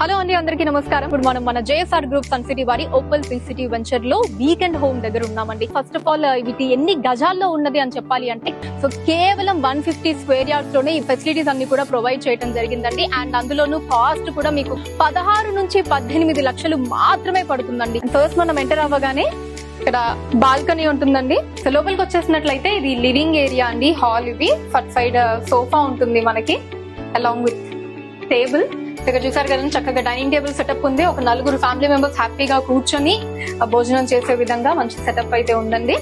Hello అండి, అందరికీ నమస్కారం. ఇప్పుడు మనం మన జేఎస్ఆర్ గ్రూప్ సన్ సిటీ వారి ఓపల్ పీ సిటీ వెంచర్ లో వీకెండ్ హోమ్ దగ్గర ఉన్నామండి. ఫస్ట్ ఆఫ్ ఆల్ వీటి ఎన్ని గజాల్లో ఉన్నది అని చెప్పాలి అంటే, సో కేవలం 150 స్క్వేర్ యార్డ్స్ లోనే ఈ ఫెసిలిటీస్ అన్ని కూడా ప్రొవైడ్ చేయడం జరిగిందండి. అండ్ అందులోనూ కాస్ట్ కూడా మీకు 16 నుంచి 18 లక్షలు మాత్రమే పడుతుందండి. ఫస్ట్ మనం ఎంటర్ అవ్వగానే ఇక్కడ బాల్కనీ ఉంటుందండి. సో లోపలికి వచ్చేసినట్లయితే ఇది లివింగ్ ఏరియా అండి, హాల్. ఇది ఫస్ట్ సైడ్ సోఫా ఉంటుంది మనకి, అలాంగ్ విత్ టేబుల్. ఇక్కడ చూసారు కదా, చక్కగా డైనింగ్ టేబుల్ సెటప్ ఉంది. ఒక 4 ఫ్యామిలీ మెంబర్స్ హ్యాపీగా కూర్చొని భోజనం చేసే విధంగా మంచి సెటప్ అయితే ఉందండి.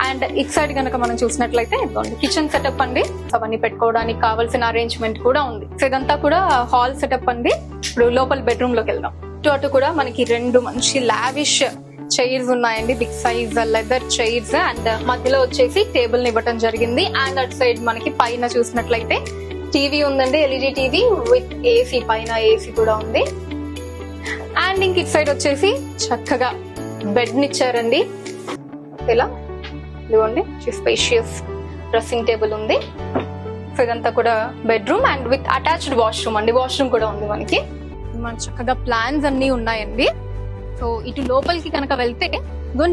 అండ్ ఇక్ సైడ్ కనుక మనం చూసినట్లయితే కిచెన్ సెటప్ అండి. అవన్నీ పెట్టుకోవడానికి కావాల్సిన అరేంజ్మెంట్ కూడా ఉంది. సో ఇదంతా కూడా హాల్ సెటప్ అండి. ఇప్పుడు లోపల బెడ్రూమ్ లోకి వెళ్దాం. అటు కూడా మనకి 2 మంచి లావిష్ చైర్స్ ఉన్నాయండి, big size leather chairs. And మధ్యలో వచ్చేసి టేబుల్ ని ఇవ్వటం జరిగింది. అండ్ అటు సైడ్ మనకి పైన చూసినట్లయితే టీవీ ఉందండి, ఎల్ఈడి టీవీ విత్ ఏసీ, పైన ఏసీ కూడా ఉంది. అండ్ ఇంక ఇటు సైడ్ వచ్చేసి చక్కగా బెడ్ నిచ్చారండి. ఇలా ఇదిగోండి, స్పేషియస్ డ్రెస్సింగ్ టేబుల్ ఉంది. సో ఇదంతా కూడా bedroom and with attached washroom అండి. వాష్రూమ్ కూడా ఉంది మనకి. మన చక్కగా ప్లాన్స్ అన్ని ఉన్నాయండి. సో ఇటు లోపలికి కనుక వెళ్తే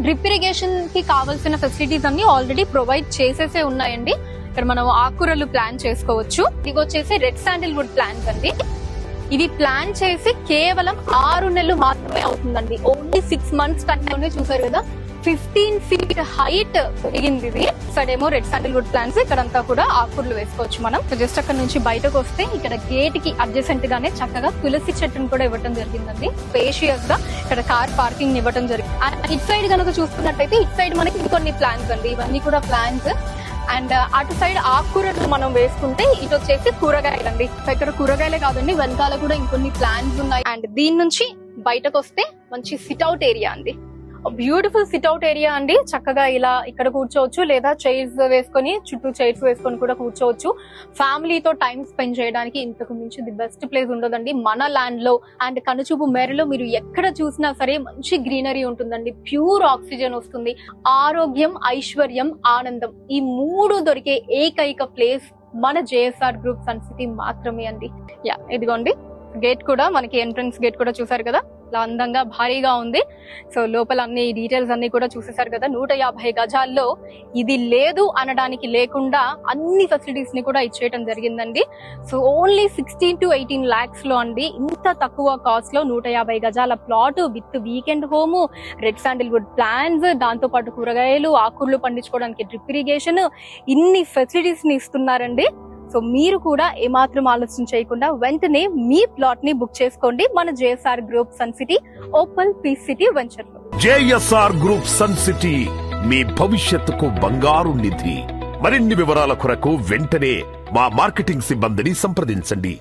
డ్రిప్ ఇరిగేషన్ కి కావాల్సిన ఫెసిలిటీస్ అన్ని ఆల్రెడీ ప్రొవైడ్ చేసేసే ఉన్నాయండి. ఇక్కడ మనం ఆకుకూరలు ప్లాన్ చేసుకోవచ్చు. ఇది వచ్చేసి రెడ్ శాండిల్ వుడ్ ప్లాంట్స్ అండి. ఇవి ప్లాన్ చేసి కేవలం 6 నెలలు మాత్రమే అవుతుందండి. ఓన్లీ 6 మంత్స్ కంటే చూసారు కదా, 15 feet హైట్ పెరిగింది ఇది. ఇక్కడేమో రెడ్ శాండిల్ వుడ్ ప్లాంట్స్, ఇక్కడంతా కూడా ఆకుకూరలు వేసుకోవచ్చు మనం. జస్ట్ అక్కడ నుంచి బయటకు వస్తే ఇక్కడ గేట్ కి అడ్జసెంట్ గానే చక్కగా తులసి చెట్టును కూడా ఇవ్వడం జరిగిందండి. స్పేషియస్ గా ఇక్కడ కార్ పార్కింగ్ ఇవ్వడం జరిగింది. ఇటు సైడ్ కనుక చూసుకున్నట్టయితే ఇటు సైడ్ మనకి ఇంకొన్ని ప్లాంట్స్ అండి. ఇవన్నీ కూడా ప్లాంట్స్. అండ్ అటు సైడ్ ఆకుకూరలు మనం వేసుకుంటే ఇటు వచ్చేసి కూరగాయలు అండి. ఇక్కడ కూరగాయలే కాదండి, వెనకాల కూడా ఇంకొన్ని ప్లాంట్స్ ఉన్నాయి. అండ్ దీని నుంచి బయటకు వస్తే మంచి సిట్అవుట్ ఏరియా అండి, బ్యూటిఫుల్ సిట్అవుట్ ఏరియా అండి. చక్కగా ఇలా ఇక్కడ కూర్చోవచ్చు, లేదా చైర్స్ వేసుకొని చుట్టూ చైర్స్ వేసుకొని కూడా కూర్చోవచ్చు. ఫ్యామిలీతో టైం స్పెండ్ చేయడానికి ఇంతకు మించి ది బెస్ట్ ప్లేస్ ఉండదండి మన ల్యాండ్ లో. అండ్ కనుచూపు మేరలో మీరు ఎక్కడ చూసినా సరే మంచి గ్రీనరీ ఉంటుందండి, ప్యూర్ ఆక్సిజన్ వస్తుంది. ఆరోగ్యం, ఐశ్వర్యం, ఆనందం, ఈ 3 దొరికే ఏకైక ప్లేస్ మన జేఎస్ఆర్ గ్రూప్ సన్ సిటీ మాత్రమే అండి. యా, ఇదిగోండి గేట్ కూడా మనకి, ఎంట్రన్స్ గేట్ కూడా చూసారు కదా, ఇలా అందంగా భారీగా ఉంది. సో లోపల అన్ని డీటెయిల్స్ అన్ని కూడా చూసేసారు కదా. 150 గజాల్లో ఇది లేదు అనడానికి లేకుండా అన్ని ఫెసిలిటీస్ ని కూడా ఇచ్చేయటం జరిగిందండి. సో ఓన్లీ 16 to 18 lakhs లో అండి, ఇంత తక్కువ కాస్ట్ లో 150 గజాల plot with weekend home, red sandalwood plants, దాంతో పాటు కూరగాయలు, ఆకుకూరలు పండించుకోవడానికి డ్రిప్ ఇరిగేషన్, ఇన్ని ఫెసిలిటీస్ ని ఇస్తున్నారండి. సో మీరు కూడా ఏమాత్రం ఆలోచన చేయకుండా వెంటనే మీ ప్లాట్ ని బుక్ చేసుకోండి మన JSR group sun city opal P city venture లో. జేఎస్ఆర్ గ్రూప్ సన్ సిటీ, మీ భవిష్యత్తుకు బంగారు నిధి. మరిన్ని వివరాల కొరకు వెంటనే మా మార్కెటింగ్ సిబ్బందిని సంప్రదించండి.